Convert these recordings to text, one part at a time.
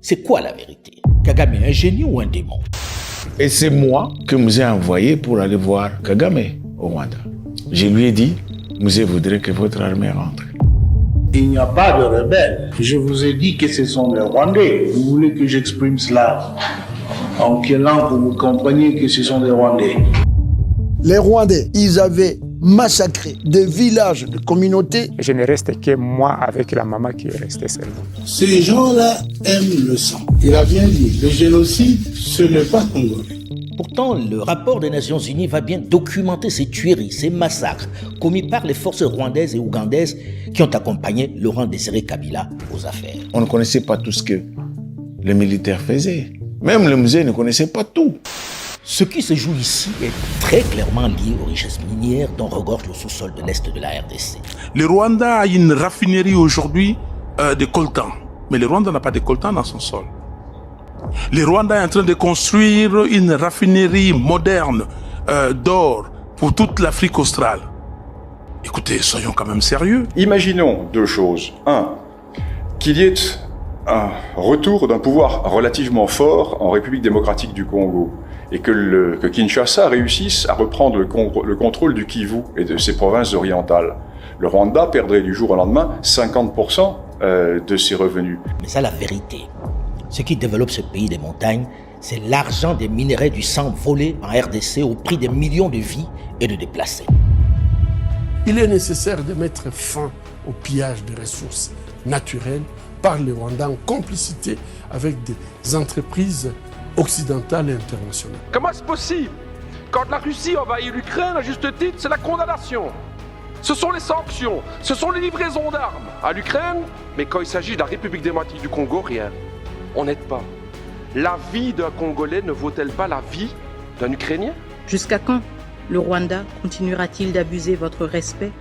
C'est quoi la vérité? Kagame est un génie ou un démon? Et c'est moi que Mouzé a envoyé pour aller voir Kagame au Rwanda. Je lui ai dit, Mouzé voudrait que votre armée rentre. Il n'y a pas de rebelles. Je vous ai dit que ce sont les Rwandais. Vous voulez que j'exprime cela en quelle langue pour que vous compreniez que ce sont des Rwandais? Les Rwandais, ils avaient massacré des villages, de communautés. Je ne reste que moi avec la maman qui est restée seule. Ces gens-là aiment le sang. Il a bien dit, le génocide, ce n'est pas congolais. Pourtant, le rapport des Nations Unies va bien documenter ces tueries, ces massacres commis par les forces rwandaises et ougandaises qui ont accompagné Laurent Désiré Kabila aux affaires. On ne connaissait pas tout ce que les militaires faisaient. Même le musée ne connaissait pas tout. Ce qui se joue ici est très clairement lié aux richesses minières dont regorge le sous-sol de l'Est de la RDC. Le Rwanda a une raffinerie aujourd'hui de coltan. Mais le Rwanda n'a pas de coltan dans son sol. Le Rwanda est en train de construire une raffinerie moderne d'or pour toute l'Afrique australe. Écoutez, soyons quand même sérieux. Imaginons deux choses. Un, qu'il y ait un retour d'un pouvoir relativement fort en République démocratique du Congo et que Kinshasa réussisse à reprendre le contrôle du Kivu et de ses provinces orientales. Le Rwanda perdrait du jour au lendemain 50% de ses revenus. Mais ça, la vérité. Ce qui développe ce pays des montagnes, c'est l'argent des minerais du sang volé en RDC au prix des millions de vies et de déplacés. Il est nécessaire de mettre fin au pillage des ressources naturelles par les Rwandais en complicité avec des entreprises occidentales et internationales. Comment c'est possible? Quand la Russie envahit l'Ukraine, à juste titre, c'est la condamnation. Ce sont les sanctions, ce sont les livraisons d'armes à l'Ukraine, mais quand il s'agit de la République démocratique du Congo, rien. On n'aide pas. La vie d'un Congolais ne vaut-elle pas la vie d'un Ukrainien? Jusqu'à quand le Rwanda continuera-t-il d'abuser votre respect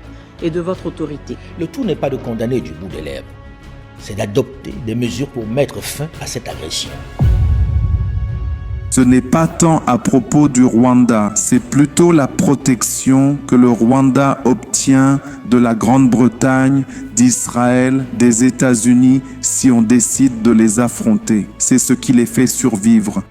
et de votre autorité? Le tout n'est pas de condamner du bout des lèvres, c'est d'adopter des mesures pour mettre fin à cette agression. Ce n'est pas tant à propos du Rwanda, c'est plutôt la protection que le Rwanda obtient de la Grande-Bretagne, d'Israël, des États-Unis si on décide de les affronter. C'est ce qui les fait survivre.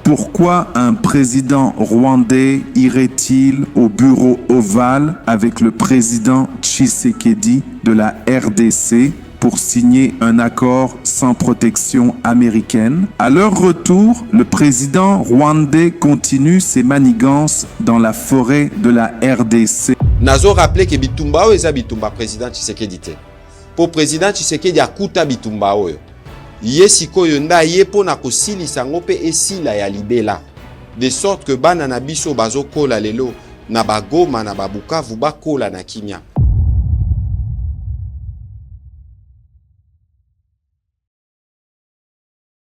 Pourquoi un président rwandais irait-il au bureau ovale avec le président Tshisekedi de la RDC pour signer un accord sans protection américaine? À leur retour, le président rwandais continue ses manigances dans la forêt de la RDC. Nazo rappelé que Bitumba oyo Bitumba président Tshisekedi te. Pour président Tshisekedi akuta Bitumba oyo. Ye sikoyo nda ye pona kosilisa ngo pe esila ya libela. De sorte que bana na biso bazokola lelo na bagoma na babukavu bakola na kimia.